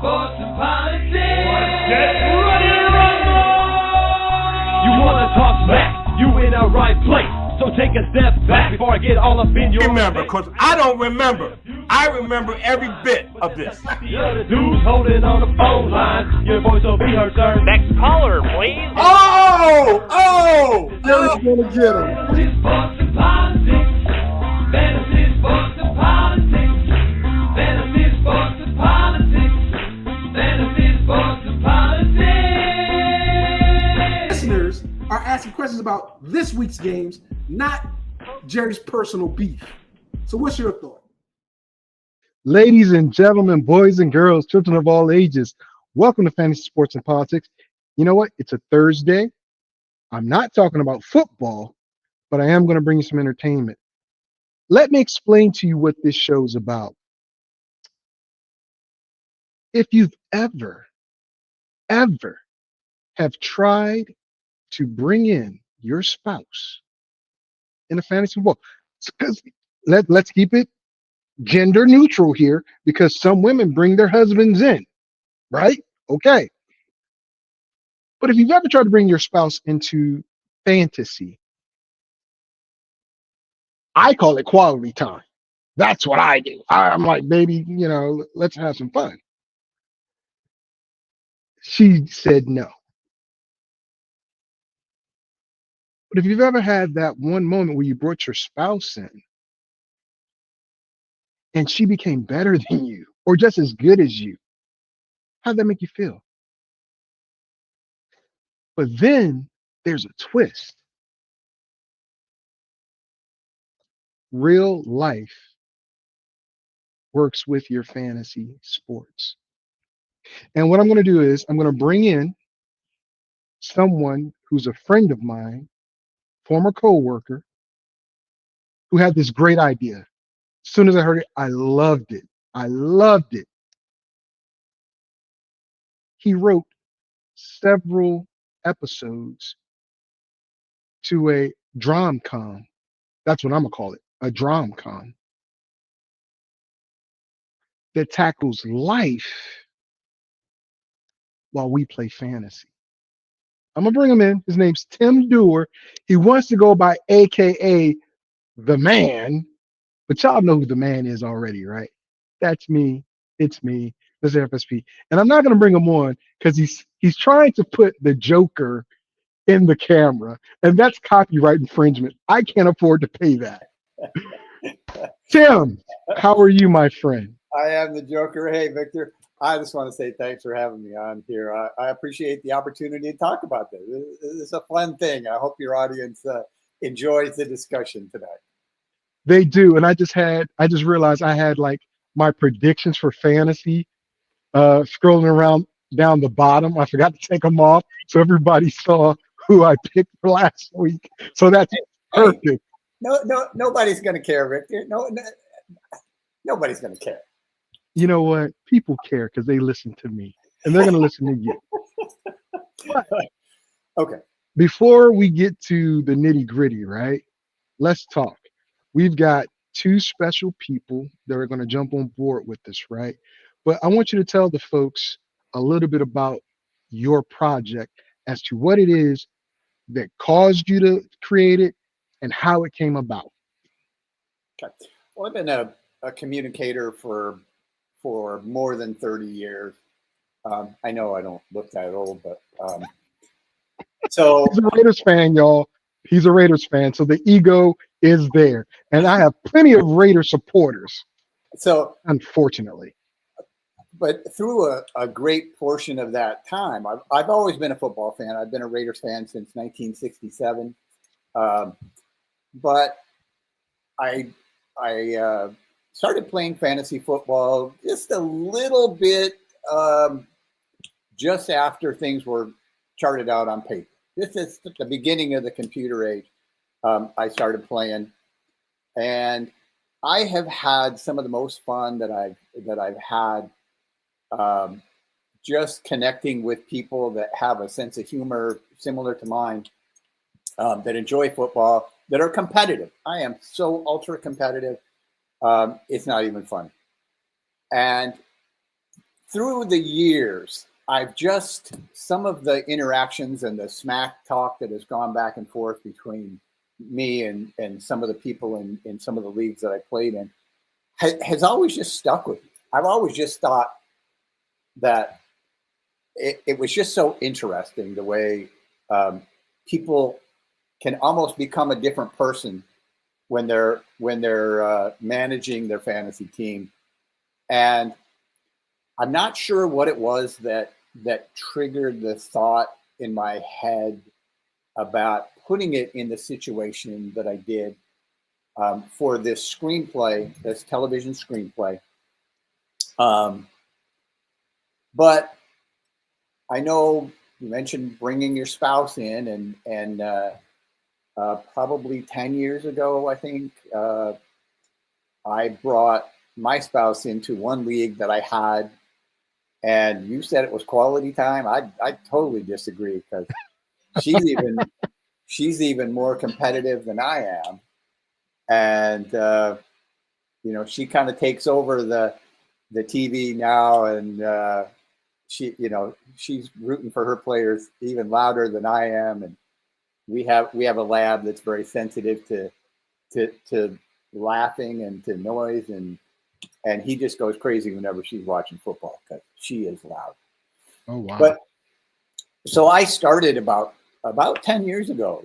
sports, and politics. Get ready to rumble! You wanna talk smack? You in the right place. So take a step back before I get all up in your remember, because I don't remember. I remember every bit of this. The other dudes holding on the phone line. Your voice will be heard, sir. Next caller, please. Jerry's gonna get him. Fantasy, sports, and politics. Fantasy, sports, and politics. Fantasy, sports, and politics. Fantasy, sports, and politics. Listeners are asking questions about this week's games, not Jerry's personal beef. So what's your thought? Ladies and gentlemen, boys and girls, children of all ages, welcome to Fantasy Sports and Politics. You know what? It's a Thursday. I'm not talking about football, but I am going to bring you some entertainment. Let me explain to you what this show's about. If you've ever have tried to bring in your spouse in a fantasy football, because let's keep it gender neutral here, because some women bring their husbands in, right? Okay. But if you've ever tried to bring your spouse into fantasy, I call it quality time. That's what I do. I'm like, baby, let's have some fun. She said no. But if you've ever had that one moment where you brought your spouse in and she became better than you or just as good as you, how'd that make you feel? But then there's a twist. Real life works with your fantasy sports. And what I'm going to do is I'm going to bring in someone who's a friend of mine, former co-worker, who had this great idea. As soon as I heard it, I loved it. He wrote several episodes to a drom-com. That's what I'm going to call it, a drom-com that tackles life while we play fantasy. I'm going to bring him in. His name's Tim Dewar. He wants to go by AKA The Man, but y'all know who The Man is already, right? That's me. It's me. This is FSP. And I'm not going to bring him on because he's trying to put the Joker in the camera, and that's copyright infringement. I can't afford to pay that. Tim, how are you, my friend? I am the Joker. Hey, Victor. I just want to say thanks for having me on here. I appreciate the opportunity to talk about this. This is a fun thing. I hope your audience enjoys the discussion today. They do. And I just realized I had like my predictions for fantasy scrolling around down the bottom. I forgot to take them off, so everybody saw who I picked for last week. So that's perfect. Hey, no, nobody's going to care, Victor. No, nobody's going to care. You know what? People care because they listen to me, and they're going to listen to you. But okay. Before we get to the nitty gritty, right? Let's talk. We've got two special people that are going to jump on board with this, right? But I want you to tell the folks a little bit about your project as to what it is that caused you to create it and how it came about. Okay. Well, I've been a communicator for more than 30 years. I know I don't look that old, but so he's a Raiders fan, y'all. He's a Raiders fan, so the ego is there, and I have plenty of Raider supporters. So unfortunately, but through a great portion of that time, I've always been a football fan. I've been a Raiders fan since 1967, but I started playing fantasy football just a little bit just after things were charted out on paper. This is the beginning of the computer age. I started playing, and I have had some of the most fun that I've had just connecting with people that have a sense of humor similar to mine, that enjoy football, that are competitive. I am so ultra competitive. It's not even fun. And through the years, I've just, some of the interactions and the smack talk that has gone back and forth between me and some of the people in some of the leagues that I played in has always just stuck with me. I've always just thought that it was just so interesting the way people can almost become a different person when they're managing their fantasy team. And I'm not sure what it was that triggered the thought in my head about putting it in the situation that I did for this screenplay, this television screenplay. But I know you mentioned bringing your spouse in, and probably 10 years ago, I think, I brought my spouse into one league that I had, and you said it was quality time. I totally disagree, because she's even more competitive than I am, and she kind of takes over the TV now, and she's rooting for her players even louder than I am, and we have a lab that's very sensitive to laughing and to noise, and he just goes crazy whenever she's watching football because she is loud. Oh wow! But so I started about 10 years ago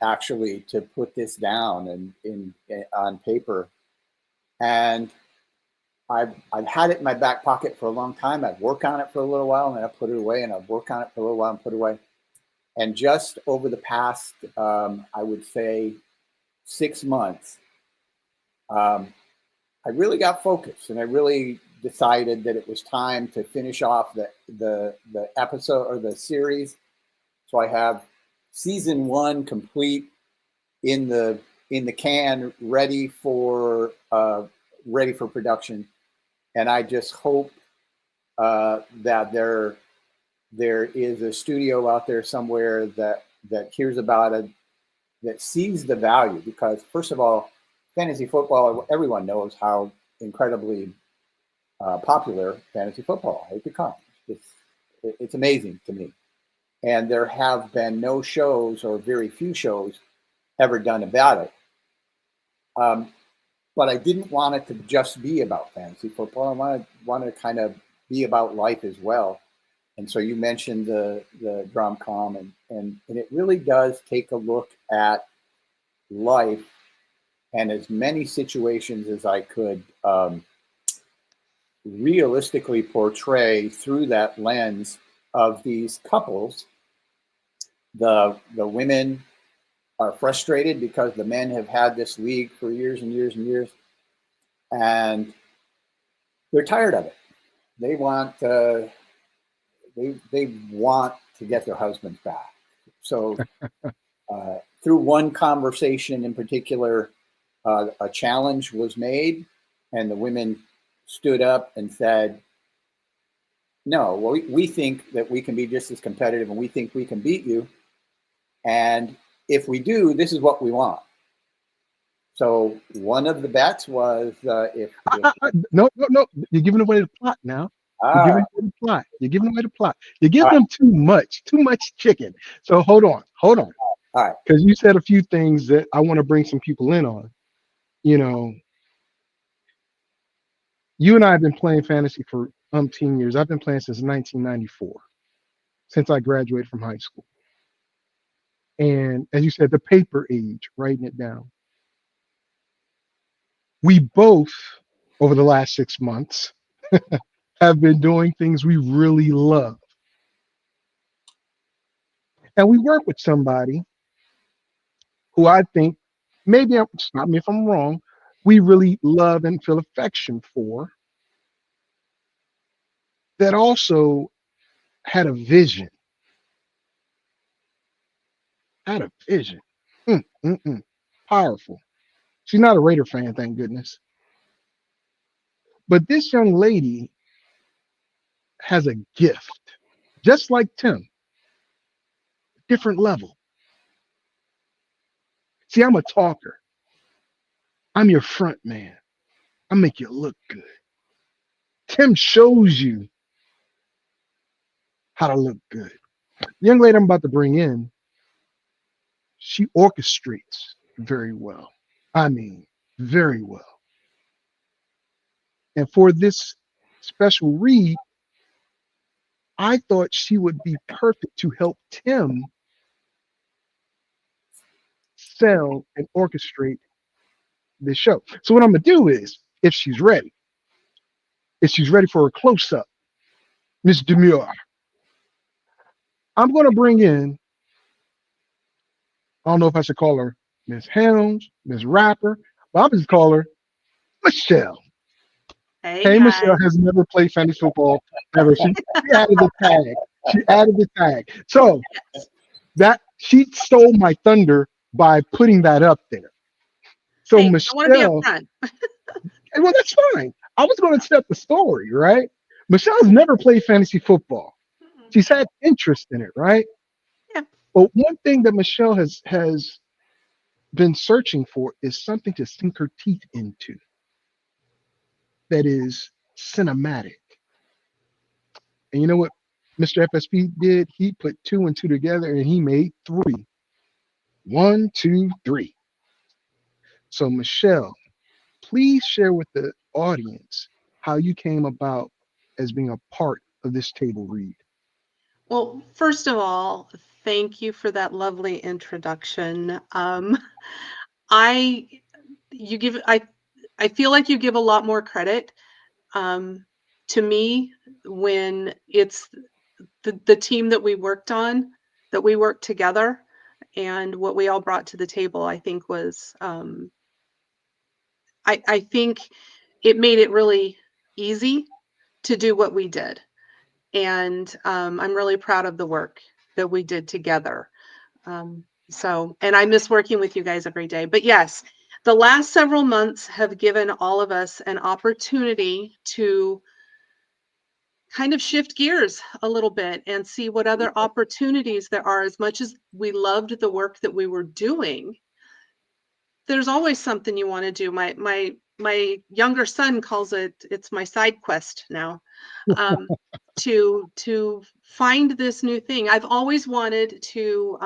actually to put this down and on paper, and I've had it in my back pocket for a long time. I'd work on it for a little while, and then I'd put it away, and I'd work on it for a little while and put it away. And just over the past, I would say, 6 months, I really got focused, and I really decided that it was time to finish off the episode or the series. So I have season 1 complete in the can, ready for production. And I just hope that there is a studio out there somewhere that hears about it, that sees the value. Because first of all, fantasy football, everyone knows how incredibly popular fantasy football has become. It's amazing to me. And there have been no shows, or very few shows, ever done about it. But I didn't want it to just be about fantasy football. I wanted to kind of be about life as well. And so you mentioned the drom-com, and it really does take a look at life and as many situations as I could realistically portray through that lens of these couples. The women are frustrated because the men have had this league for years and years and years, and they're tired of it. They want they want to get their husbands back. So through one conversation in particular, a challenge was made, and the women stood up and said, no, well, we think that we can be just as competitive, and we think we can beat you. And if we do, this is what we want. So one of the bets was if no, you're giving away the plot now. You're giving away the plot. You're giving away the plot. You give them too much chicken. So hold on. All right. Because you said a few things that I want to bring some people in on. You and I have been playing fantasy for umpteen years. I've been playing since 1994, since I graduated from high school. And as you said, the paper age, writing it down. We both, over the last 6 months, have been doing things we really love. And we work with somebody who I think, stop me if I'm wrong, we really love and feel affection for, that also had a vision. Powerful. She's not a Raider fan, thank goodness. But this young lady has a gift, just like Tim, different level. See, I'm a talker. I'm your front man. I make you look good. Tim shows you how to look good. The young lady I'm about to bring in, she orchestrates very well. I mean, very well. And for this special read, I thought she would be perfect to help Tim sell and orchestrate this show. So what I'm gonna do is, if she's ready for a close-up, Miss Demure, I'm gonna bring in, I don't know if I should call her Miss Helms, Miss Rapper, but I'm just call her Michelle. Hey Hey, guys. Michelle has never played fantasy football ever. She added the tag. She added the tag. So that she stole my thunder by putting that up there. So Hey, I want to be Michelle, up front. well, that's fine. I was going to set the story, right? Michelle's never played fantasy football. She's had interest in it, right? Yeah. But one thing that Michelle has been searching for is something to sink her teeth into that is cinematic. And you know what Mr. FSP did? He put 2 and 2 together and he made 3. 1, 2, 3. So Michelle, please share with the audience how you came about as being a part of this table read. Well, first of all, thank you for that lovely introduction. I you give I feel like you give a lot more credit to me when it's the team that we worked on, that we worked together, and what we all brought to the table. I think was I think it made it really easy to do what we did. And I'm really proud of the work that we did together. And I miss working with you guys every day. But yes, the last several months have given all of us an opportunity to kind of shift gears a little bit and see what other opportunities there are. As much as we loved the work that we were doing, there's always something you want to do. My younger son calls it's my side quest now. To find this new thing. I've always wanted to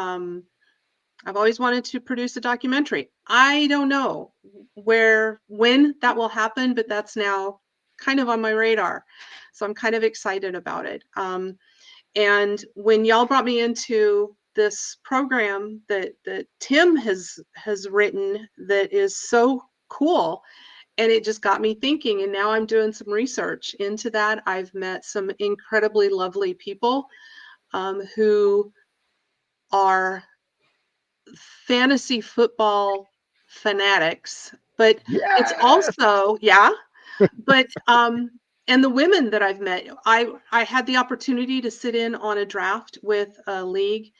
produce a documentary. I don't know when that will happen, but that's now kind of on my radar. So I'm kind of excited about it. And when y'all brought me into this program that Tim has written that is so cool, and it just got me thinking, and now I'm doing some research into that. I've met some incredibly lovely people who are fantasy football fanatics, but it's also, but and the women that I've met, I had the opportunity to sit in on a draft with a league,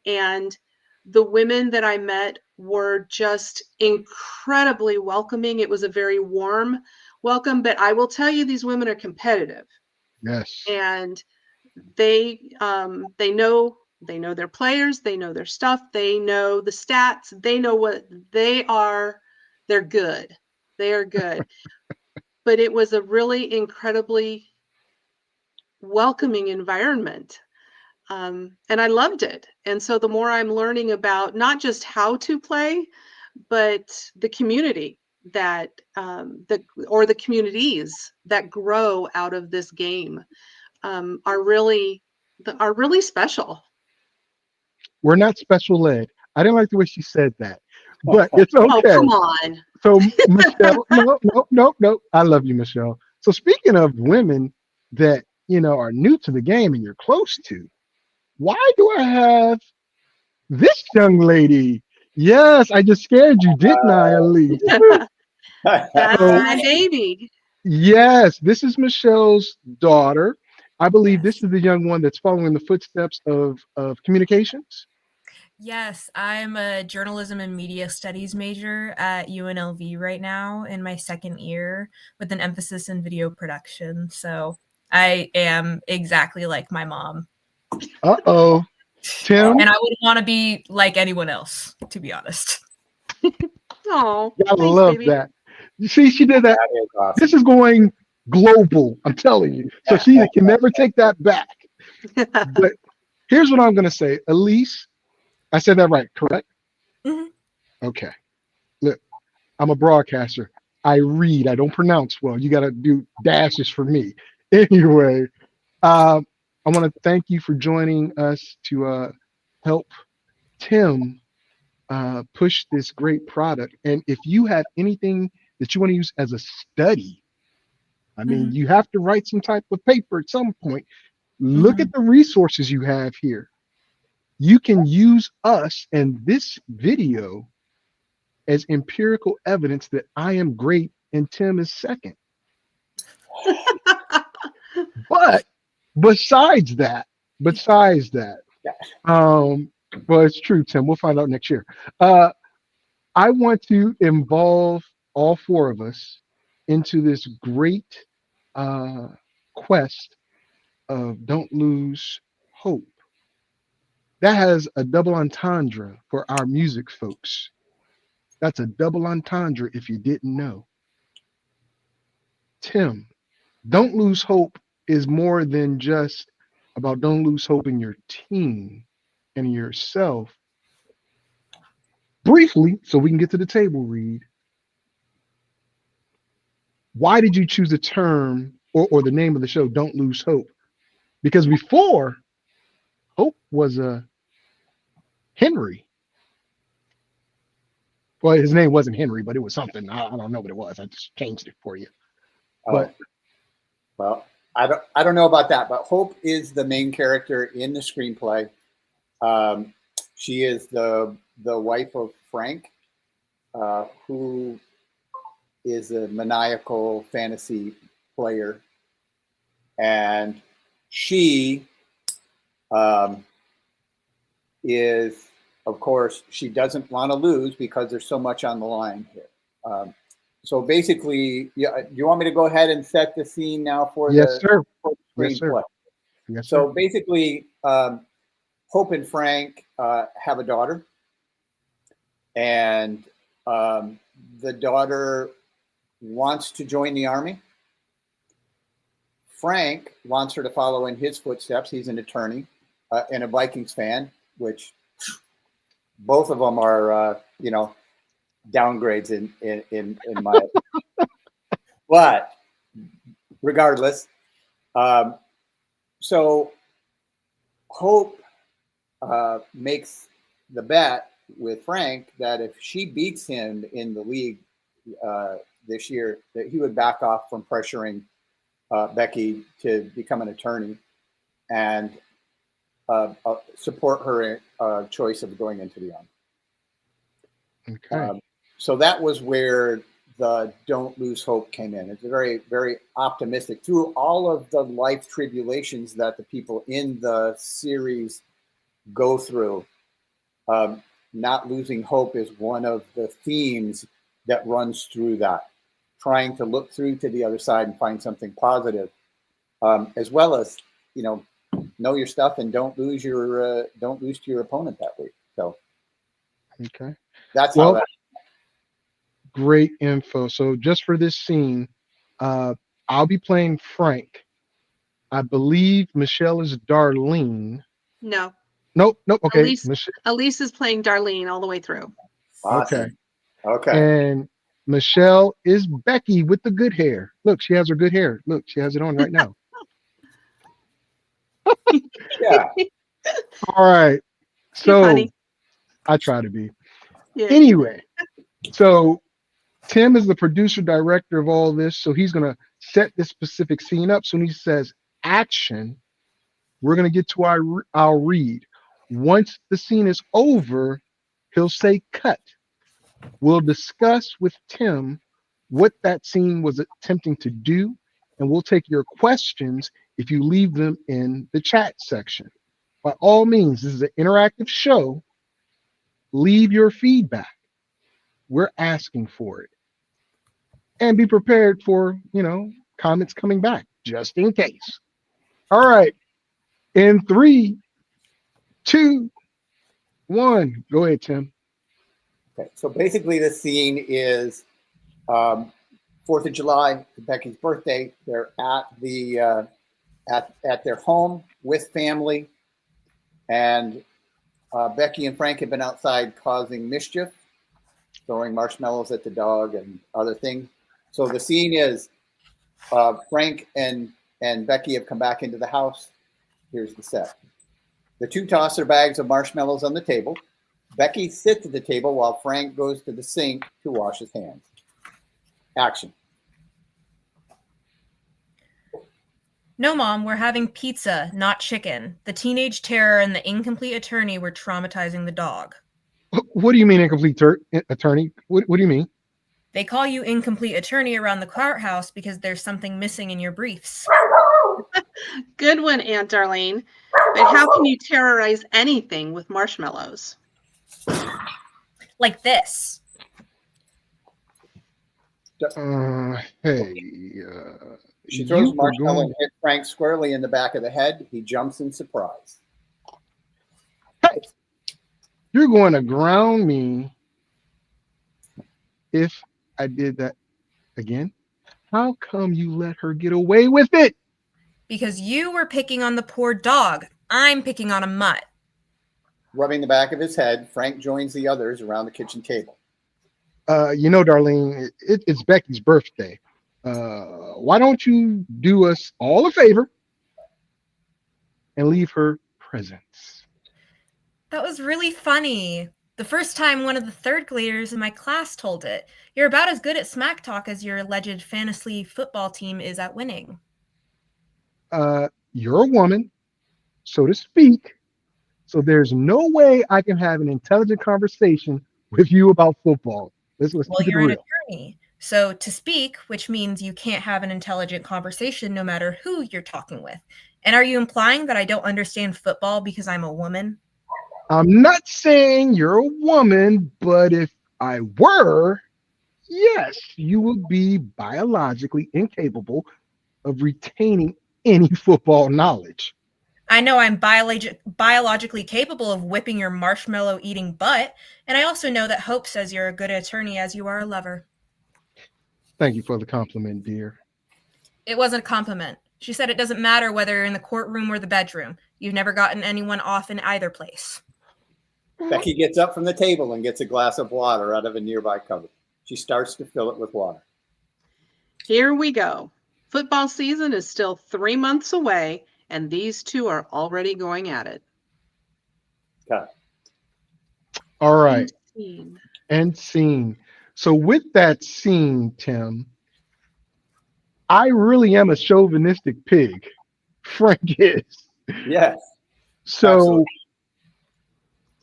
and the women that I met were just incredibly welcoming. It was a very warm welcome, but I will tell you, these women are competitive. Yes. And they know their players, they know their stuff, they know the stats, they know what they are. They're good. They are good. But it was a really incredibly welcoming environment. And I loved it. And so the more I'm learning about not just how to play, but the community that the communities that grow out of this game are really special. We're not special ed. I didn't like the way she said that, but it's okay. Oh, come on. So Michelle, no. I love you, Michelle. So speaking of women that are new to the game and you're close to, why do I have this young lady? Yes, I just scared you, didn't I, Elise? That's my baby. Yes, this is Michelle's daughter. I believe this is the young one that's following the footsteps of communications. Yes, I'm a journalism and media studies major at UNLV right now in my second year with an emphasis in video production. So I am exactly like my mom. Uh-oh. Tim? And I wouldn't want to be like anyone else, to be honest. Oh, I love that. You see, she did that. That is awesome. This is going global, I'm telling you. So she can never take that back. But here's what I'm going to say. Elise, I said that right, correct? Mhm. Okay. Look, I'm a broadcaster. I read. I don't pronounce well. You got to do dashes for me. Anyway, I want to thank you for joining us to help Tim push this great product. And if you have anything that you want to use as a study, I mean, Mhm. you have to write some type of paper at some point. Look at Mhm. the resources you have here. You can use us and this video as empirical evidence that I am great and Tim is second. But besides that, Yeah. well, it's true, Tim. We'll find out next year. I want to involve all four of us into this great uh, quest of don't lose hope. That has a double entendre for our music folks. That's a double entendre if you didn't know. Tim, don't lose hope is more than just about don't lose hope in your team and yourself. Briefly, so we can get to the table read, why did you choose the term or the name of the show, Don't Lose Hope? Because before, Hope was a Henry. Well, his name wasn't Henry, but it was something. I don't know what it was. I just changed it for you. Oh, But well, I don't know about that, but Hope is the main character in the screenplay. She is the wife of Frank, who is a maniacal fantasy player, and she is, of course, she doesn't want to lose because there's so much on the line here. So basically, yeah, you want me to go ahead and set the scene now for yes, sir. for the Yes, sir. screenplay? Yes, So sir. basically, Hope and Frank have a daughter, and the daughter wants to join the army. Frank wants her to follow in his footsteps. He's an attorney and a Vikings fan, which both of them are, downgrades in my. But regardless, so Hope makes the bet with Frank that if she beats him in the league this year, that he would back off from pressuring Becky to become an attorney and support her choice of going into the army. Okay. So that was where the Don't Lose Hope came in. It's very, very optimistic. Through all of the life tribulations that the people in the series go through, not losing hope is one of the themes that runs through that. Trying to look through to the other side and find something positive, as well as, know your stuff and don't lose to your opponent that week. So Okay. that's how Well, that. great info. So just for this scene, I'll be playing Frank. I believe Michelle is Darlene. No, Nope. Okay. Elise is playing Darlene all the way through. Okay. Awesome. Okay. And Michelle is Becky with the good hair. Look, she has her good hair. Look, she has it on right now. Yeah. All right. You're So funny. I try to be. Yeah. Anyway, so Tim is the producer director of all this. So he's going to set this specific scene up. So when he says action, we're going to get to our read. Once the scene is over, he'll say cut. We'll discuss with Tim what that scene was attempting to do, and we'll take your questions if you leave them in the chat section. By all means, this is an interactive show. Leave your feedback. We're asking for it. And be prepared for, comments coming back, just in case. All right. In 3, 2, 1. Go ahead, Tim. Okay. So basically, the scene is 4th of July, Becky's birthday. They're at the at their home with family, and Becky and Frank have been outside causing mischief, throwing marshmallows at the dog and other things. So the scene is Frank and Becky have come back into the house. Here's the set. The two toss their bags of marshmallows on the table. Becky sits at the table while Frank goes to the sink to wash his hands. Action. No, Mom, we're having pizza, not chicken. The teenage terror and the incomplete attorney were traumatizing the dog. What do you mean incomplete attorney? What do you mean? They call you incomplete attorney around the courthouse because there's something missing in your briefs. Good one, Aunt Darlene. But how can you terrorize anything with marshmallows? Like this. Hey. She throws a marshmallow and hits Frank squarely in the back of the head. He jumps in surprise. Hey, you're going to ground me if I did that again? How come you let her get away with it? Because you were picking on the poor dog. I'm picking on a mutt. Rubbing the back of his head, Frank joins the others around the kitchen table. Darlene, it's Becky's birthday. Why don't you do us all a favor and leave her presents? That was really funny. The first time one of the third graders in my class told it. You're about as good at smack talk as your alleged fantasy football team is at winning. You're a woman, so to speak. So there's no way I can have an intelligent conversation with you about football. Let's Well, keep it you're an real. attorney. So to speak, which means you can't have an intelligent conversation no matter who you're talking with. And are you implying that I don't understand football because I'm a woman? I'm not saying you're a woman, but if I were, yes, you would be biologically incapable of retaining any football knowledge. I know I'm biologically capable of whipping your marshmallow eating butt, and I also know that Hope says you're a good attorney as you are a lover. Thank you for the compliment, dear. It wasn't a compliment. She said it doesn't matter whether you're in the courtroom or the bedroom. You've never gotten anyone off in either place. Becky gets up from the table and gets a glass of water out of a nearby cupboard. She starts to fill it with water. Here we go. Football season is still 3 months away, and these two are already going at it. Okay. All right. Scene. And scene. So with that scene, Tim, I really am a chauvinistic pig. Frank is. Yes. So Absolutely.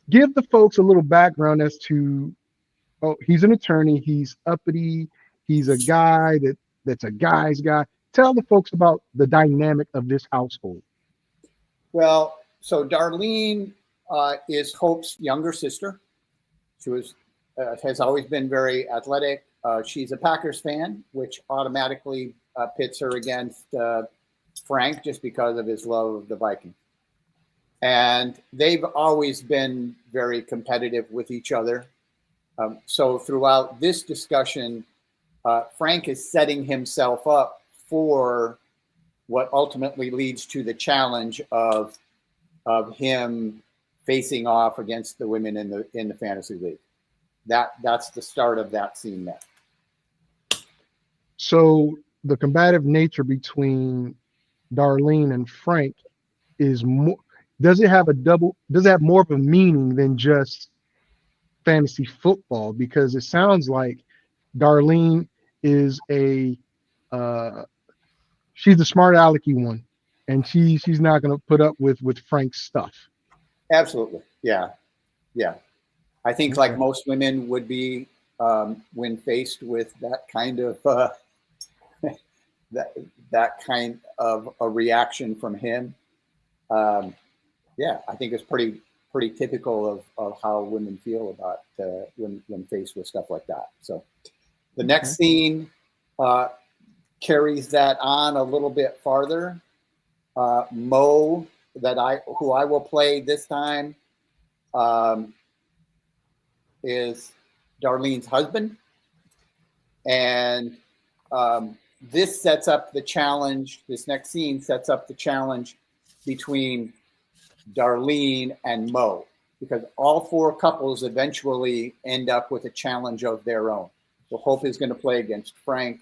give the folks a little background as to, he's an attorney, he's uppity, he's a guy that's a guy's guy. Tell the folks about the dynamic of this household. Well, so Darlene is Hope's younger sister. She has always been very athletic. She's a Packers fan, which automatically pits her against Frank just because of his love of the Vikings. And they've always been very competitive with each other. So throughout this discussion, Frank is setting himself up for what ultimately leads to the challenge of him facing off against the women in the fantasy league. That's the start of that scene there. So the combative nature between Darlene and Frank is more. Does it have more of a meaning than just fantasy football? Because it sounds like Darlene is she's the smart alecky one, and she's not going to put up with Frank's stuff. Absolutely. Yeah. I think Okay. like most women would be when faced with that kind of that kind of a reaction from him. I think it's pretty typical of how women feel about when faced with stuff like that. So the next scene carries that on a little bit farther. Mo, who I will play this time, is Darlene's husband, and this sets up the challenge. This next scene sets up the challenge between Darlene and Mo, because all four couples eventually end up with a challenge of their own. So Hope is going to play against Frank.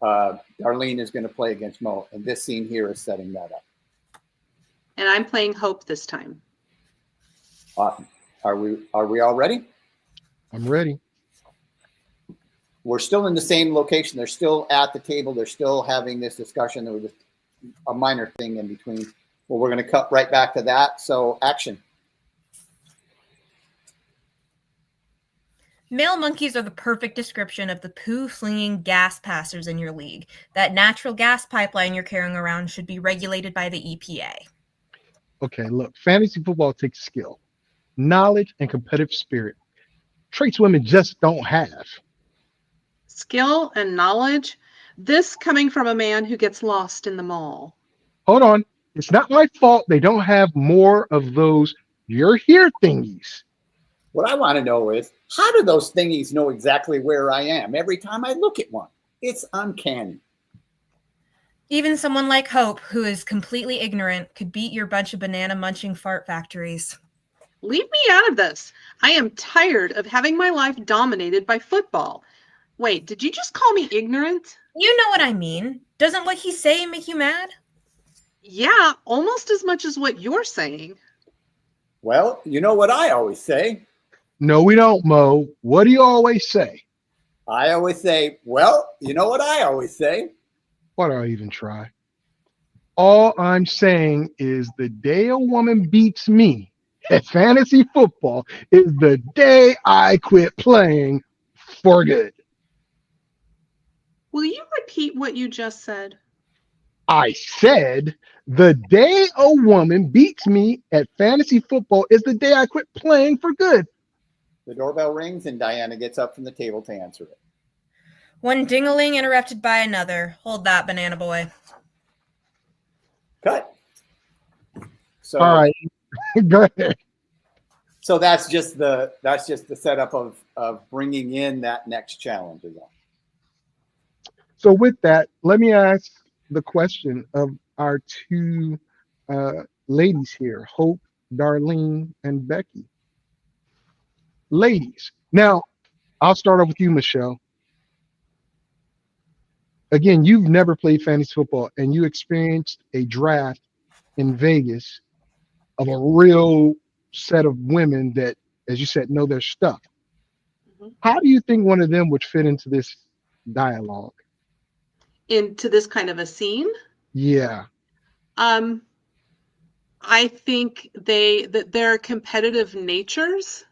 Darlene is going to play against Mo, and this scene here is setting that up. And I'm playing Hope this time. Awesome. Are we all ready? I'm ready. We're still in the same location. They're still at the table. They're still having this discussion. There was just a minor thing in between. Well, we're going to cut right back to that. So action. Male monkeys are the perfect description of the poo-flinging gas passers in your league. That natural gas pipeline you're carrying around should be regulated by the EPA. Okay, look, fantasy football takes skill, knowledge, and competitive spirit. Traits women just don't have. Skill and knowledge. This coming from a man who gets lost in the mall. Hold on. It's not my fault they don't have more of those "you're here" thingies. What I want to know is, how do those thingies know exactly where I am every time I look at one? It's uncanny. Even someone like Hope, who is completely ignorant, could beat your bunch of banana-munching fart factories. Leave me out of this. I am tired of having my life dominated by football. Wait, did you just call me ignorant? You know what I mean. Doesn't what he's saying make you mad? Yeah, almost as much as what you're saying. Well, you know what I always say. No, we don't, Mo. What do you always say? I always say, well, you know what I always say. Why do I even try? All I'm saying is the day a woman beats me at fantasy football is the day I quit playing for good. Will you repeat what you just said? I said the day a woman beats me at fantasy football is the day I quit playing for good. The doorbell rings and Diana gets up from the table to answer it. One ding-a-ling interrupted by another. Hold that, banana boy. Cut. So, All right, go ahead. So that's just the setup of bringing in that next challenge again. So with that, let me ask the question of our two ladies here, Hope, Darlene, and Becky. Ladies, now I'll start off with you, Michelle. Again, you've never played fantasy football and you experienced a draft in Vegas of a real set of women that, as you said, know their stuff. Mhm. How do you think one of them would fit into this dialogue? Into this kind of a scene? Yeah. I think their competitive natures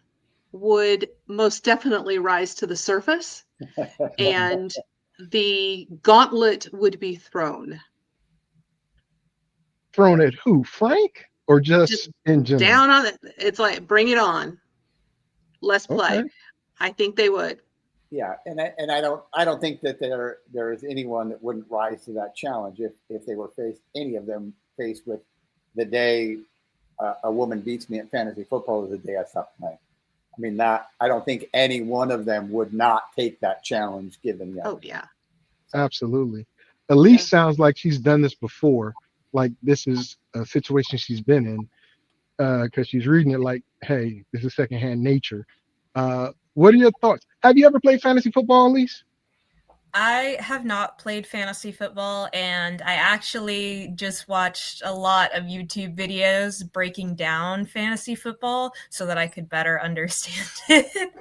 would most definitely rise to the surface, and the gauntlet would be thrown. Thrown at who? Frank? Or just in general? Down on it. It's like, bring it on. Let's play. Okay. I think they would. Yeah, and I don't think that there is anyone that wouldn't rise to that challenge if they were any of them faced with the day a woman beats me at fantasy football is the day I stop playing. I mean, that I don't think any one of them would not take that challenge given the Oh yeah. Absolutely. Elise sounds like she's done this before. Like this is a situation she's been in because she's reading it like, hey, this is secondhand nature. What are your thoughts? Have you ever played fantasy football, Elise? I have not played fantasy football, and I actually just watched a lot of YouTube videos breaking down fantasy football so that I could better understand it.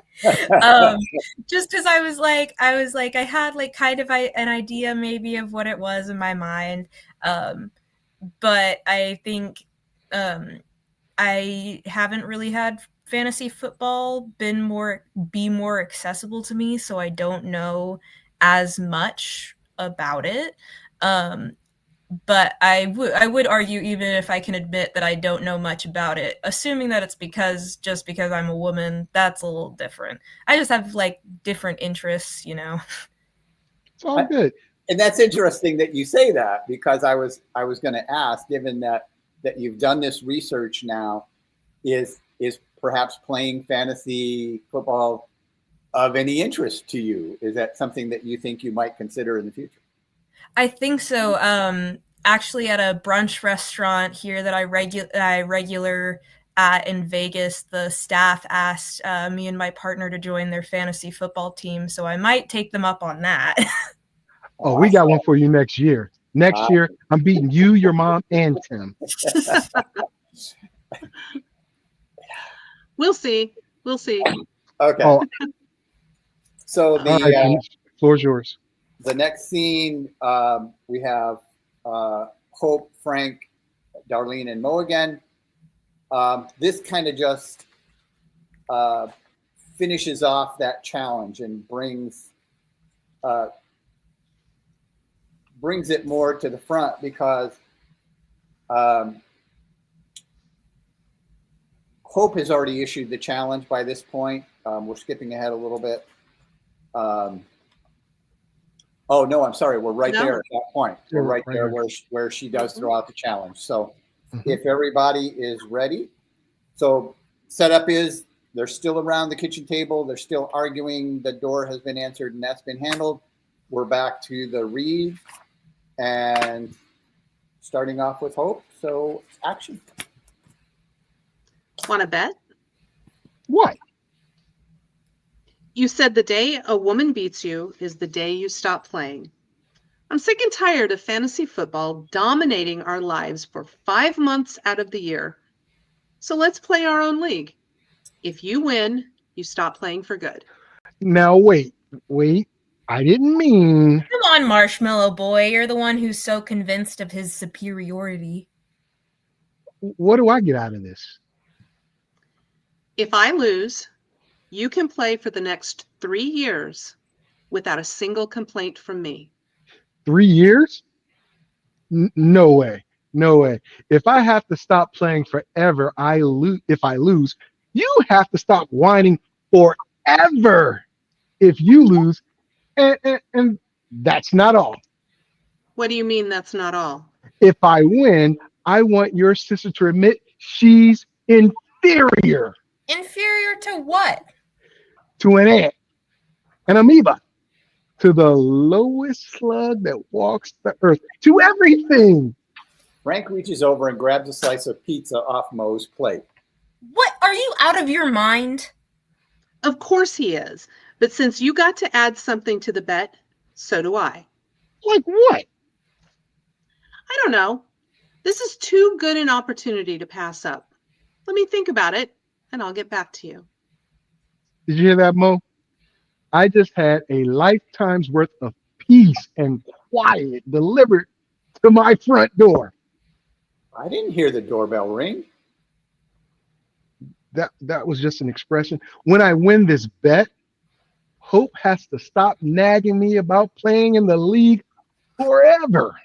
Just because I had like kind of an idea maybe of what it was in my mind, but I think I haven't really had fantasy football be more accessible to me, so I don't know as much about it. But I would argue, even if I can admit that I don't know much about it, assuming that it's just because I'm a woman, that's a little different. I just have like different interests, you know. It's all good. And that's interesting that you say that, because I was going to ask, given that you've done this research now, is perhaps playing fantasy football of any interest to you? Is that something that you think you might consider in the future? I think so. Actually, at a brunch restaurant here that I regular at in Vegas, the staff asked me and my partner to join their fantasy football team, so I might take them up on that. Oh, we got one for you next year. Next year, I'm beating you, your mom, and Tim. We'll see. We'll see. Okay. Oh, So all right, Tim, floor's yours. the next scene, we have Hope, Frank, Darlene, and Mo again. This kind of just finishes off that challenge and brings it more to the front because Hope has already issued the challenge by this point. We're skipping ahead a little bit. Oh no, I'm sorry. We're right there at that point. We're right there where she does throw out the challenge. So if everybody is ready, so setup is they're still around the kitchen table. They're still arguing. The door has been answered and that's been handled. We're back to the read and starting off with Hope. So action. Want to bet? What? You said the day a woman beats you is the day you stop playing. I'm sick and tired of fantasy football dominating our lives for 5 months out of the year. So let's play our own league. If you win, you stop playing for good. Now, wait. I didn't mean. Come on, Marshmallow Boy. You're the one who's so convinced of his superiority. What do I get out of this? If I lose, you can play for the next 3 years without a single complaint from me. 3 years? No way. No way. If I have to stop playing forever, if I lose, you have to stop whining forever if you lose. And that's not all. What do you mean that's not all? If I win, I want your sister to admit she's inferior. Inferior to what? To an ant, an amoeba, to the lowest slug that walks the earth, to everything. Frank reaches over and grabs a slice of pizza off Mo's plate. What? Are you out of your mind? Of course he is. But since you got to add something to the bet, so do I. Like what? I don't know. This is too good an opportunity to pass up. Let me think about it, and I'll get back to you. Did you hear that, Mo? I just had a lifetime's worth of peace and quiet delivered to my front door. I didn't hear the doorbell ring. That was just an expression. When I win this bet, Hope has to stop nagging me about playing in the league forever.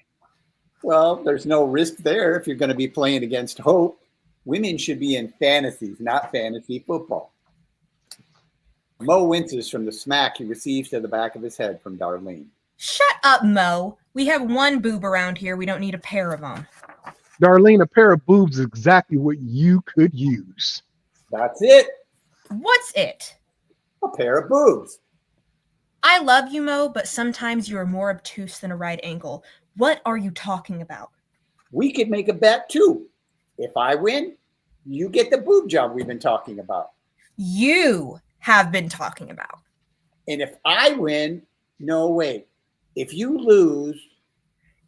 Well, there's no risk there if you're going to be playing against Hope. Women should be in fantasies, not fantasy football. Mo winces from the smack he receives to the back of his head from Darlene. Shut up, Mo. We have one boob around here. We don't need a pair of them. Darlene, a pair of boobs is exactly what you could use. That's it. What's it? A pair of boobs. I love you, Mo, but sometimes you are more obtuse than a right angle. What are you talking about? We could make a bet too. If I win, you get the boob job we've been talking about. You have been talking about. And if I win, no way. If you lose.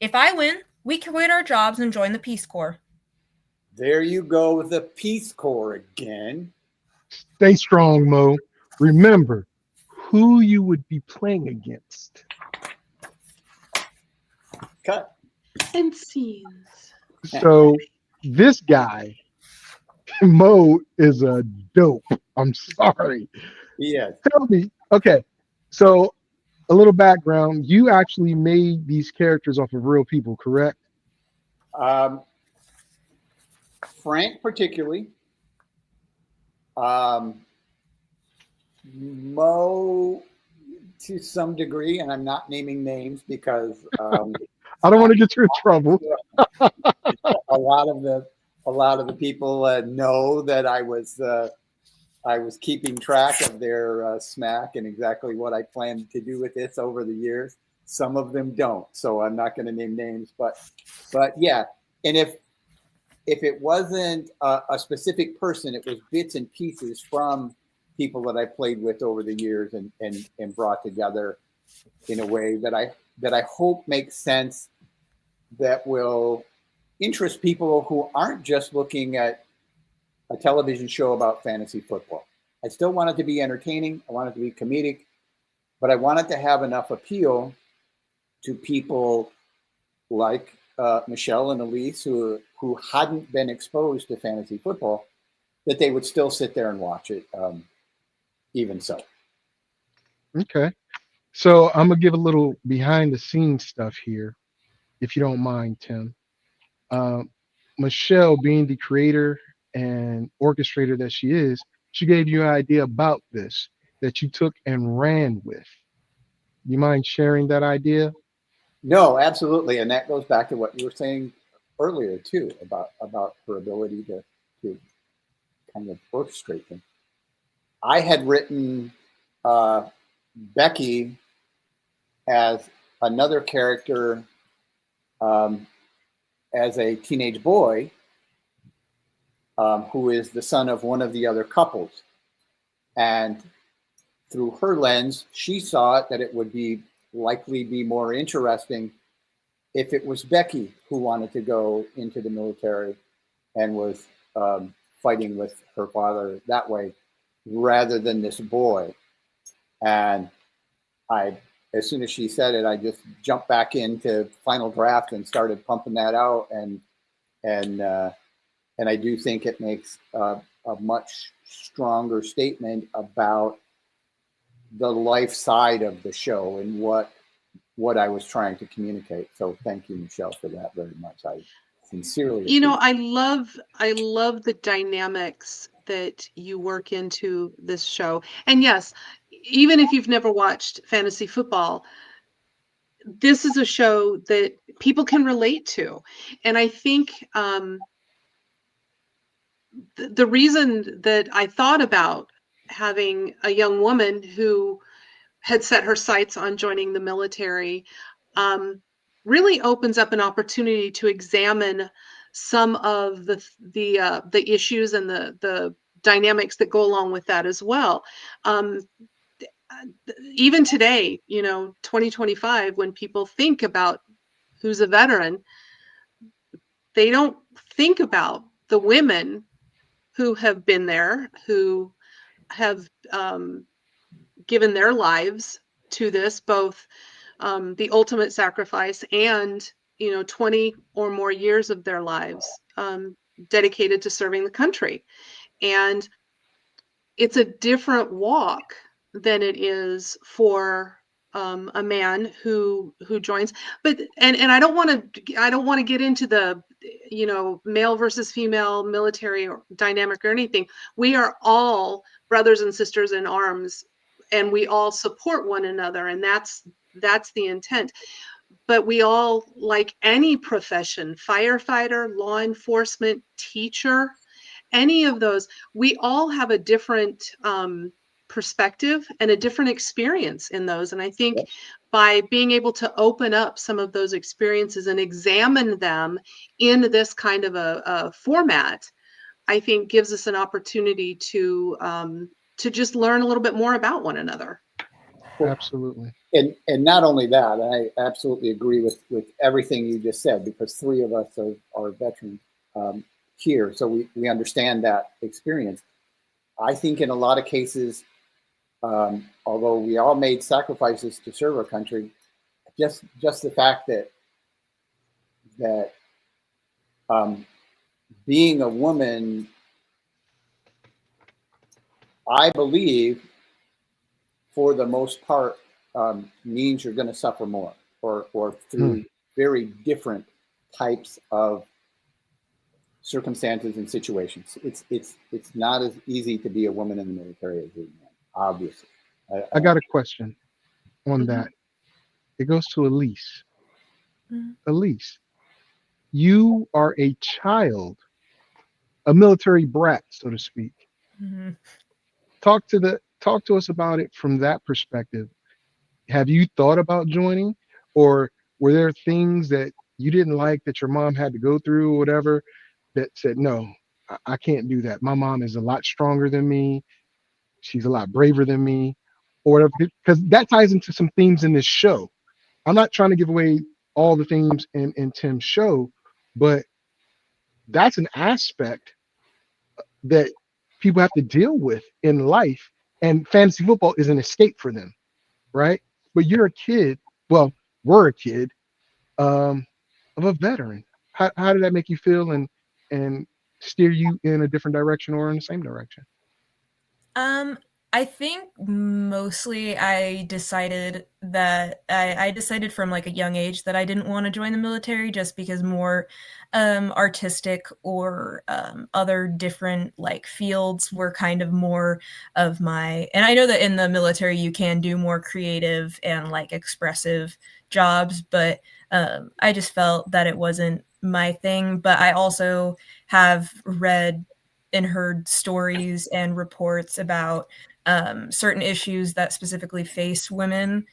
If I win, we can quit our jobs and join the Peace Corps. There you go with the Peace Corps again. Stay strong, Mo. Remember who you would be playing against. Cut. And scenes. So this guy, Mo, is a dope. I'm sorry. Yes. Tell me. Okay. So a little background. You actually made these characters off of real people, correct? Frank particularly. Mo to some degree, and I'm not naming names because I don't want to get you in trouble. a lot of the people know that I was keeping track of their smack and exactly what I planned to do with this over the years. Some of them don't. So I'm not going to name names, but yeah. And if it wasn't a specific person, it was bits and pieces from people that I played with over the years and brought together in a way that I hope makes sense, that will interest people who aren't just looking at a television show about fantasy football. I still want it to be entertaining. I want it to be comedic, but I want it to have enough appeal to people like Michelle and Elise who hadn't been exposed to fantasy football, that they would still sit there and watch it, even so. Okay. So I'm gonna give a little behind the scenes stuff here, if you don't mind, Tim. Michelle, being the creator and orchestrator that she is, she gave you an idea about this that you took and ran with. You mind sharing that idea? No, absolutely. And that goes back to what you were saying earlier too, about her ability to kind of orchestrate them. I had written Becky as another character, as a teenage boy, who is the son of one of the other couples. And through her lens, she saw it that it would likely be more interesting if it was Becky who wanted to go into the military and was fighting with her father that way, rather than this boy. And as soon as she said it, I just jumped back into final draft and started pumping that out. And I do think it makes a much stronger statement about the life side of the show and what I was trying to communicate. So thank you, Michelle, for that very much. I sincerely. You know, I love the dynamics that you work into this show. And yes, even if you've never watched fantasy football, this is a show that people can relate to. And I think the reason that I thought about having a young woman who had set her sights on joining the military really opens up an opportunity to examine some of the issues and the dynamics that go along with that as well. Even today, 2025, when people think about who's a veteran, they don't think about the women who have been there, who have given their lives to this, both the ultimate sacrifice and 20 or more years of their lives dedicated to serving the country. And it's a different walk than it is for a man who joins. But and I don't want to get into the male versus female military or dynamic or anything. We are all brothers and sisters in arms, and we all support one another, and that's the intent. But we all, like any profession, firefighter, law enforcement, teacher, any of those, we all have a different perspective and a different experience in those. And I think by being able to open up some of those experiences and examine them in this kind of a format, I think gives us an opportunity to just learn a little bit more about one another. Absolutely. And not only that, I absolutely agree with everything you just said, because three of us are veterans here, so we understand that experience. I think in a lot of cases, although we all made sacrifices to serve our country, just the fact that being a woman, I believe, for the most part, means you're going to suffer more, or through very different types of circumstances and situations. It's not as easy to be a woman in the military as a man, obviously. I got a question on that. It goes to Elise. Elise, you are a child, a military brat, so to speak. Talk to us about it from that perspective. Have you thought about joining? Or were there things that you didn't like that your mom had to go through or whatever that said, no, I can't do that. My mom is a lot stronger than me. She's a lot braver than me, or whatever, because that ties into some themes in this show. I'm not trying to give away all the themes in Tim's show, but that's an aspect that people have to deal with in life. And fantasy football is an escape for them, right? But you're a kid, well, we're a kid of a veteran. How did that make you feel and steer you in a different direction or in the same direction? Um, I think mostly I decided that I decided from like a young age that I didn't want to join the military just because more artistic or other different like fields were kind of more of my, and I know that in the military you can do more creative and like expressive jobs, but I just felt that it wasn't my thing. But I also have read and heard stories and reports about certain issues that specifically face women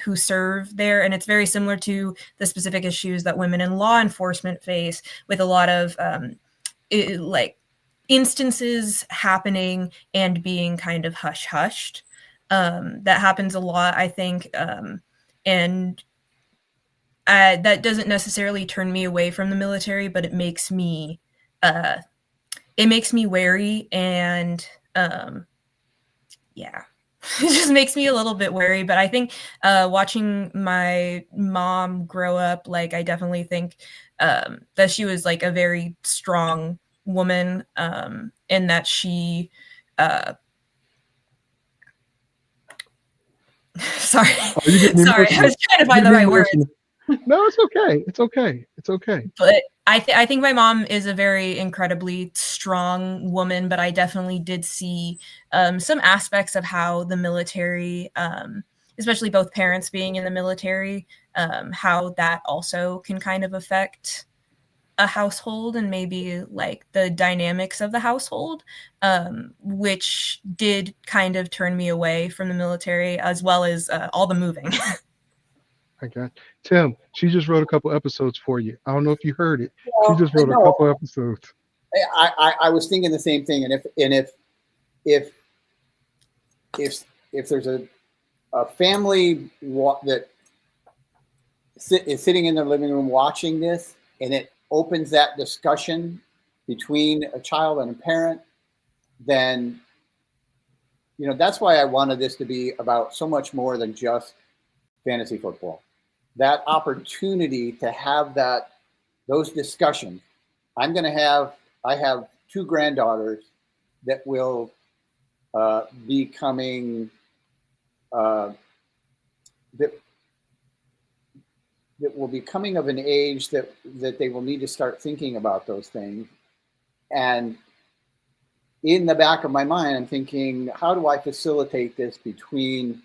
who serve there. And it's very similar to the specific issues that women in law enforcement face, with a lot of like instances happening and being kind of hush-hushed. That happens a lot, I think. And that doesn't necessarily turn me away from the military, but it makes me wary, and yeah, it just makes me a little bit wary. But I think watching my mom grow up, like I definitely think that she was like a very strong woman, and that she sorry, Oh, you're getting sorry, I emotional. was trying to find the You're right getting word. emotional. No, it's okay. It's okay. It's okay. But I think my mom is a very incredibly strong woman, but I definitely did see some aspects of how the military, especially both parents being in the military, how that also can kind of affect a household and maybe like the dynamics of the household, which did kind of turn me away from the military, as well as all the moving. I got Tim. She just wrote a couple episodes for you. I don't know if you heard it. She Well, just wrote a no, couple episodes. I was thinking the same thing, and if there's a family that is sitting in their living room watching this, and it opens that discussion between a child and a parent, then that's why I wanted this to be about so much more than just fantasy football. That opportunity to have those discussions. I have two granddaughters that will be coming that will be coming of an age that they will need to start thinking about those things. And in the back of my mind, I'm thinking, how do I facilitate this between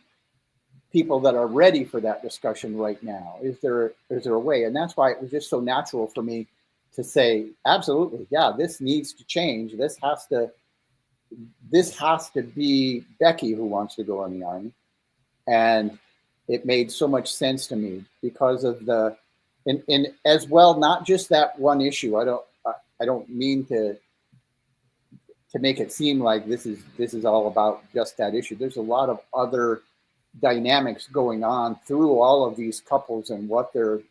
people that are ready for that discussion right now? Is there a way? And that's why it was just so natural for me to say, absolutely, yeah, this needs to change. This has to be Becky who wants to go in the Army. And it made so much sense to me because of and as well, not just that one issue. I don't mean to make it seem like this is all about just that issue. There's a lot of other dynamics going on through all of these couples and what they're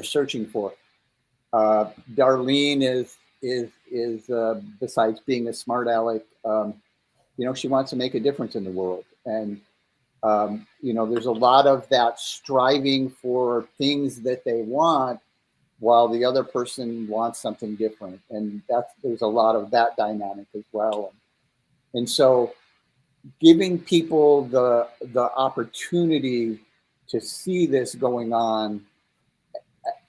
searching for. Darlene is besides being a smart aleck, she wants to make a difference in the world, and there's a lot of that striving for things that they want while the other person wants something different, and there's a lot of that dynamic as well. And so giving people the opportunity to see this going on,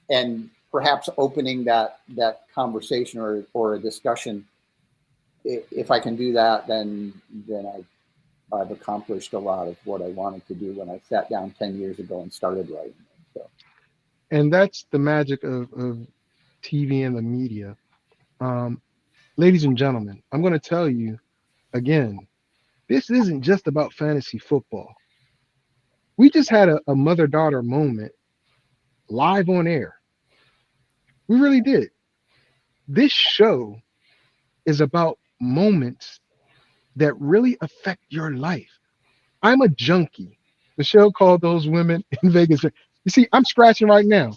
and perhaps opening that conversation or a discussion, if I can do that, then I've accomplished a lot of what I wanted to do when I sat down 10 years ago and started writing. So. And that's the magic of TV and the media. Ladies and gentlemen, I'm going to tell you again, this isn't just about fantasy football. We just had a mother-daughter moment live on air. We really did. This show is about moments that really affect your life. I'm a junkie. Michelle called those women in Vegas. You see, I'm scratching right now.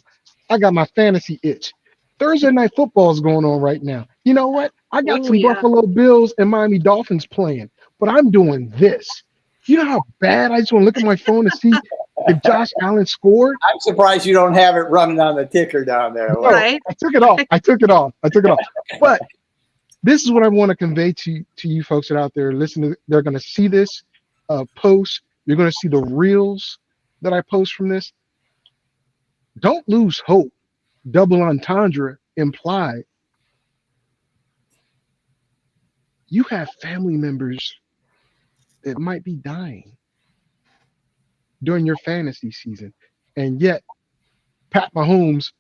I got my fantasy itch. Thursday night football is going on right now. You know what? I got Oh, some yeah. Buffalo Bills and Miami Dolphins playing, but I'm doing this. You know how bad I just want to look at my phone to see if Josh Allen scored? I'm surprised you don't have it running on the ticker down there. No, Right. I took it off. I took it off. I took it off. But this is what I want to convey to you folks that are out there listening. They're going to see this post. You're going to see the reels that I post from this. Don't lose hope. Double entendre implied. You have family members that might be dying during your fantasy season, and yet Pat Mahomes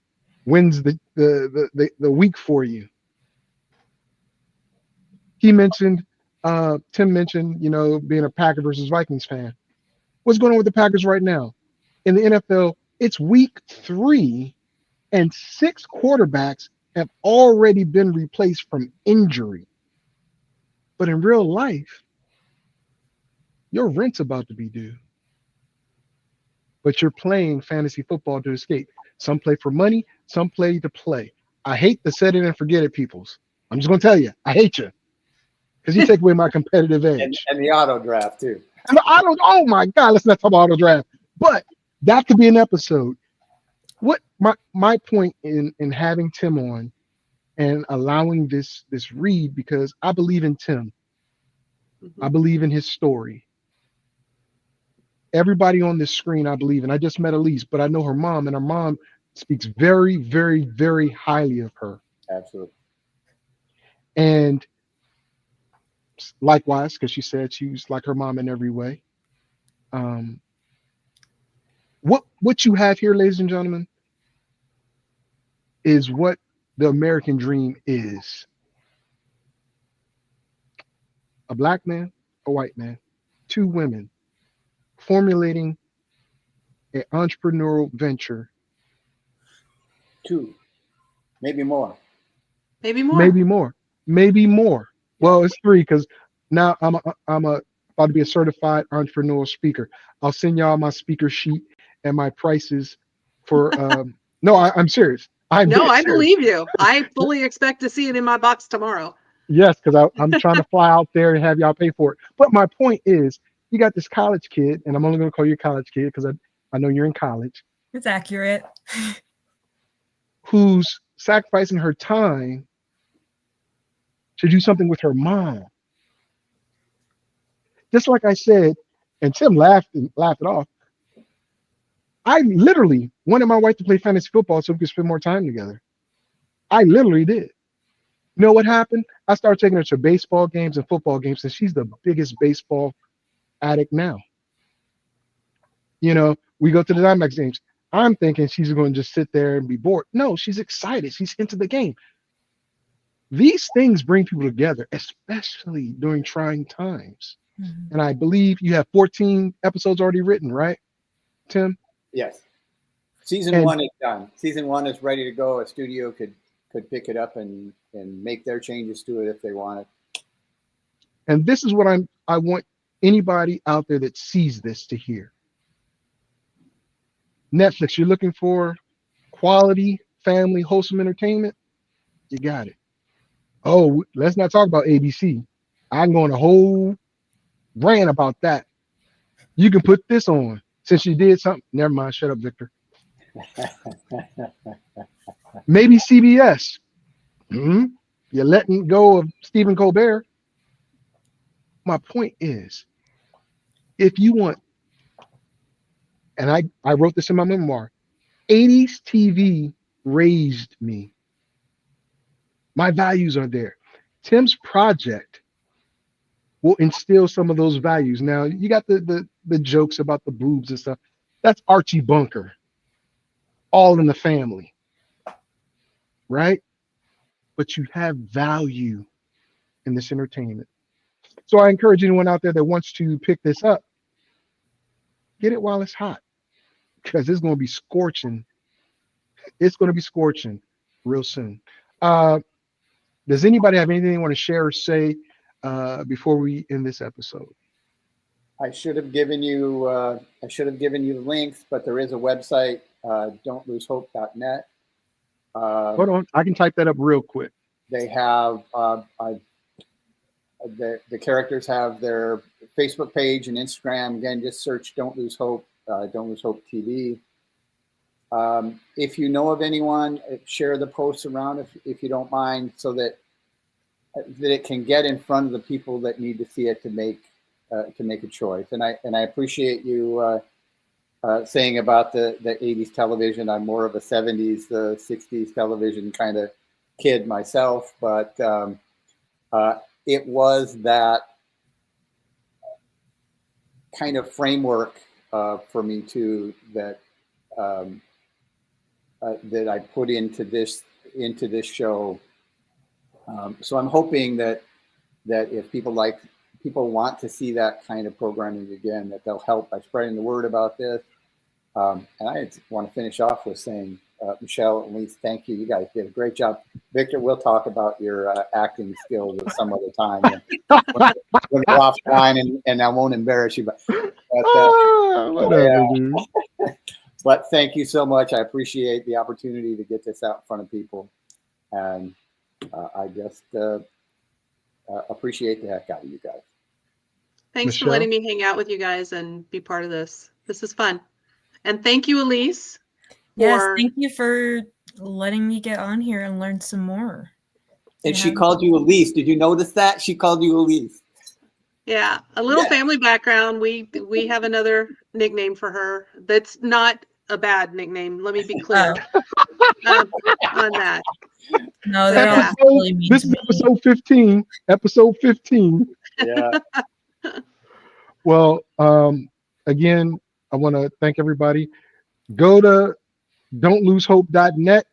wins the week for you. He mentioned, Tim mentioned, being a Packers versus Vikings fan. What's going on with the Packers right now? In the NFL, it's week 3, and 6 quarterbacks have already been replaced from injury. But in real life, your rent's about to be due. But you're playing fantasy football to escape. Some play for money, some play to play. I hate the set it and forget it peoples. I'm just going to tell you, I hate you. Because you take away my competitive edge. And the auto draft, too. And oh my God, let's not talk about auto draft. But that could be an episode. What my point in having Tim on and allowing this read, because I believe in Tim. I believe in his story. Everybody on this screen, I believe in. I just met Elise, but I know her mom, and her mom speaks very, very, very highly of her. Absolutely. And likewise, because she said she was like her mom in every way. What you have here, ladies and gentlemen, is what the American dream is. A black man, a white man, 2 women formulating an entrepreneurial venture. 2, maybe more. Maybe more. Maybe more. Well, it's 3 because now I'm about to be a certified entrepreneurial speaker. I'll send y'all my speaker sheet and my prices for. No, I'm serious. I believe you. I fully expect to see it in my box tomorrow. Yes, because I'm trying to fly out there and have y'all pay for it. But my point is, you got this college kid, and I'm only going to call you a college kid because I know you're in college. It's accurate. Who's sacrificing her time to do something with her mom. Just like I said, and Tim laughed it off. I literally wanted my wife to play fantasy football so we could spend more time together. I literally did. You know what happened? I started taking her to baseball games and football games, and she's the biggest baseball addict now. We go to the Diamondbacks games. I'm thinking she's going to just sit there and be bored. No, she's excited. She's into the game. These things bring people together, especially during trying times. Mm-hmm. And I believe you have 14 episodes already written, right, Tim? Yes. Season 1 is done. Season 1 is ready to go. A studio could pick it up and make their changes to it if they want it. And this is what I want anybody out there that sees this to hear. Netflix, you're looking for quality, family, wholesome entertainment? You got it. Oh, let's not talk about ABC. I can go on a whole rant about that. You can put this on. Since you did something, never mind. Shut up, Victor. Maybe CBS. You're letting go of Stephen Colbert. My point is, if you want, and I wrote this in my memoir, 80s TV raised me. My values are there. Tim's project will instill some of those values. Now, you got the jokes about the boobs and stuff. That's Archie Bunker. All in the family. Right? But you have value in this entertainment. So I encourage anyone out there that wants to pick this up, Get it while it's hot, because it's going to be scorching. It's going to be scorching real soon. Uh, does anybody have anything they want to share or say before we end this episode? I should have given you the links, but there is a website, don'tlosehope.net. Hold on, I can type that up real quick. They have the characters have their Facebook page and Instagram. Again, just search Don't Lose Hope, Don't Lose Hope TV. If you know of anyone, share the posts around if you don't mind, so that it can get in front of the people that need to see it to make a choice. And I appreciate you saying about the 80s television. I'm more of a 70s, 60s television kind of kid myself, but it was that kind of framework for me too that that I put into this show. So I'm hoping that if people want to see that kind of programming again, that they'll help by spreading the word about this. And I want to finish off with saying, Michelle and Elise, thank you. You guys did a great job. Victor, we'll talk about your acting skills at some other time when we're offline, and I won't embarrass you. But thank you so much. I appreciate the opportunity to get this out in front of people, and I just appreciate the heck out of you guys. Thanks Michelle? for letting me hang out with you guys and be part of this. This is fun. And thank you, Elise. Yes, thank you for letting me get on here and learn some more. And she called you Elise. Did you notice that? She called you Elise. Yeah, a little family background. We have another nickname for her that's not a bad nickname. Let me be clear on that. No, they're all really mean This to is me. episode 15. Episode 15. Yeah. Well, again, I want to thank everybody. Go to don'tlosehope.net.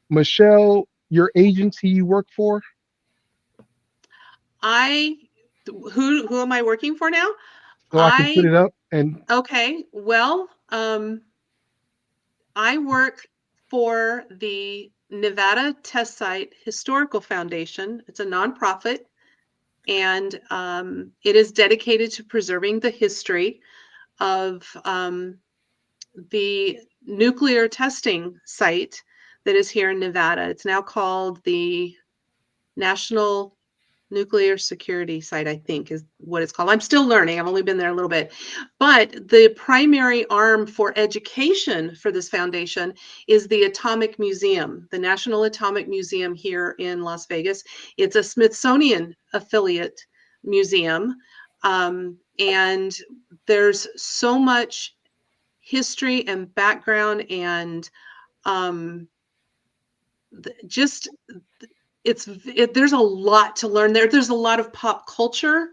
Michelle, your agency you work for? Who am I working for now? So I can put it up and Okay, well, I work for the Nevada Test Site Historical Foundation. It's a nonprofit, and it is dedicated to preserving the history of the nuclear testing site that is here in Nevada. It's now called the National Nuclear Security Site, I think is what it's called. I'm still learning. I've only been there a little bit. But the primary arm for education for this foundation is the Atomic Museum, the National Atomic Museum here in Las Vegas. It's a Smithsonian affiliate museum. And there's so much history and background and there's a lot to learn there. There's a lot of pop culture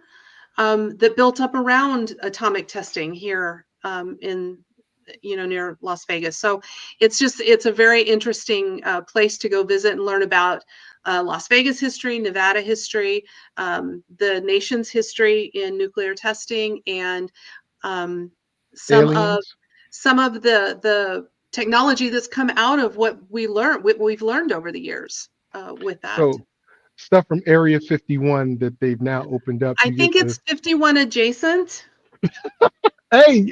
that built up around atomic testing here in near Las Vegas. So it's a very interesting place to go visit and learn about Las Vegas history, Nevada history, the nation's history in nuclear testing, and some of the technology that's come out of what we've learned over the years with that. So stuff from Area 51 that they've now opened up. I think it's 51 adjacent. Hey.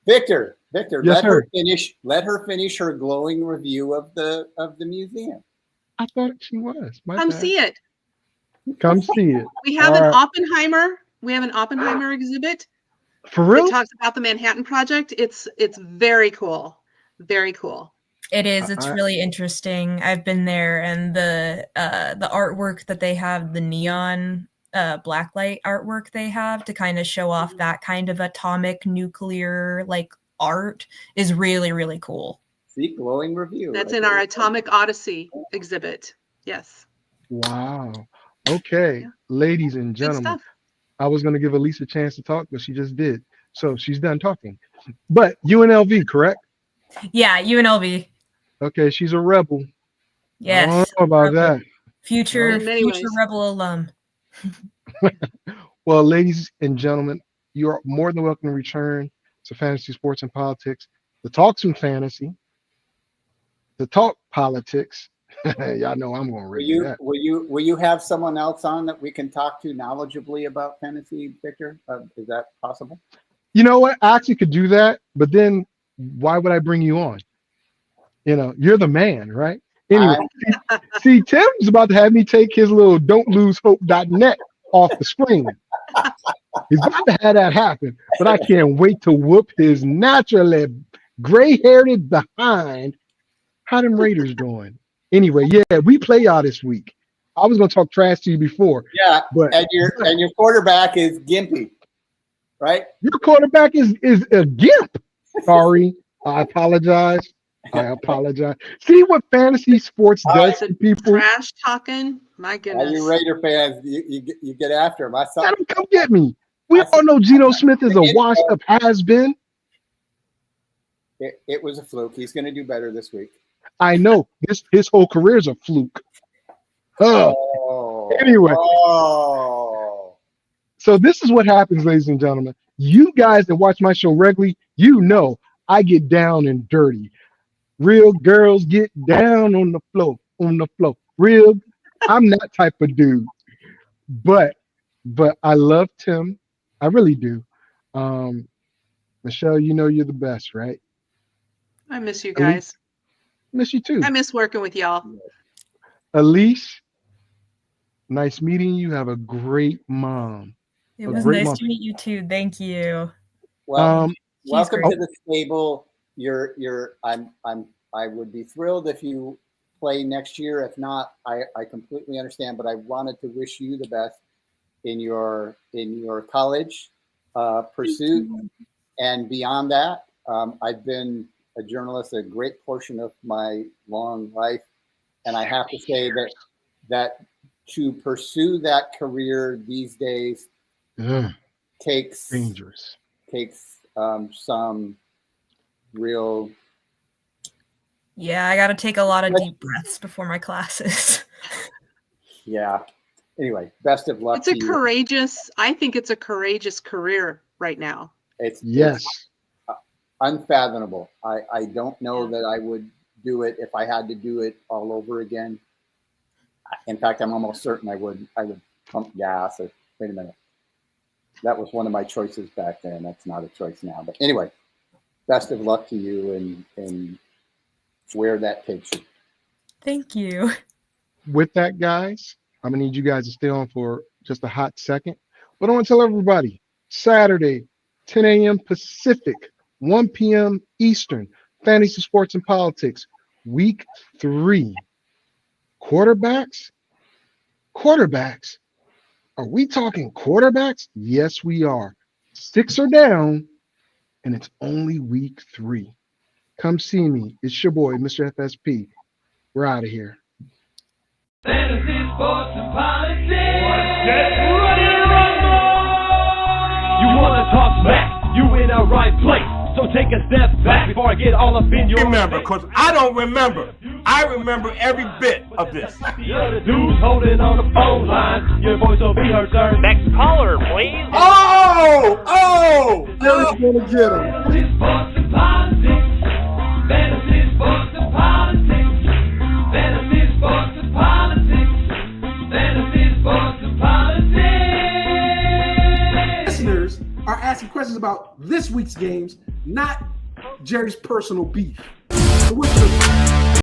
Victor, yes, let her finish her glowing review of the museum. I thought she was. See it. Come see it. We have an Oppenheimer. We have an Oppenheimer exhibit. For real? It talks about the Manhattan Project. It's very cool. Very cool. It is. It's really interesting. I've been there, and the artwork that they have, the neon blacklight artwork they have to kind of show off that kind of atomic nuclear like art is really, really cool. See, glowing review. That's in our Atomic Odyssey exhibit. Yes. Wow. Okay, ladies and gentlemen, I was going to give Elise a chance to talk, but she just did. So she's done talking. But UNLV, correct? Yeah, UNLV. Okay, she's a rebel. Yes. I don't know about that. Future rebel alum. Well, ladies and gentlemen, you are more than welcome to return to Fantasy Sports and Politics to talk some fantasy, to talk politics. Y'all know I'm going to read that. Will you have someone else on that we can talk to knowledgeably about fantasy, Victor? Is that possible? You know what? I actually could do that, but then why would I bring you on? You know, you're the man, right? Anyway, see, Tim's about to have me take his little don'tlosehope.net off the screen. He's about to have that happen, but I can't wait to whoop his naturally gray-haired behind. How them Raiders doing? Anyway, yeah, we play y'all this week. I was gonna talk trash to you before. Yeah, but and your quarterback is gimpy, right? Your quarterback is a gimp. Sorry, I apologize. See what fantasy sports does to people. Trash talking. My goodness. All you Raider fans, you get after him. I saw. Let him come get me. We all know Geno Smith is a washed-up has-been. It was a fluke. He's going to do better this week. I know. His whole career is a fluke. Anyway. So this is what happens, ladies and gentlemen. You guys that watch my show regularly, you know I get down and dirty. Real girls get down on the floor. Real, I'm that type of dude. But I love Tim. I really do. Michelle, you know you're the best, right? I miss you guys. Miss you too. I miss working with y'all. Elise, nice meeting you. Have a great mom. It was nice to meet you too. Thank you. Well, welcome to the stable. I would be thrilled if you play next year. If not, I completely understand. But I wanted to wish you the best in your college pursuit and beyond that. I've been a journalist a great portion of my long life, and I have to say that to pursue that career these days takes some real. Yeah, I got to take a lot of deep breaths before my classes. Yeah. Anyway, best of luck. I think it's a courageous career right now. It's unfathomable. I don't know that I would do it if I had to do it all over again. In fact, I'm almost certain I would pump gas. Wait a minute. That was one of my choices back then. That's not a choice now. But anyway, best of luck to you and where that takes you. Thank you. With that, guys, I'm going to need you guys to stay on for just a hot second. But I want to tell everybody, Saturday, 10 a.m. Pacific, 1 p.m. Eastern, Fantasy Sports and Politics, Week 3. Quarterbacks? Are we talking quarterbacks? Yes, we are. 6 are down, and it's only Week 3. Come see me. It's your boy, Mr. FSP. We're out of here. Fantasy sports and politics. Get ready to rumble! You wanna talk smack? You in the right place. So take a step back before I get all up in your Remember, because I don't remember. I remember every bit of this. You're the dudes holding on the phone line. Your voice will be heard, sir. Next caller, please. Eric's gonna get him. Fantasy sports and politics. Fantasy sports and politics. Fantasy sports and politics. Fantasy sports and politics. Listeners are asking questions about this week's games, not Jerry's personal beef. So what's your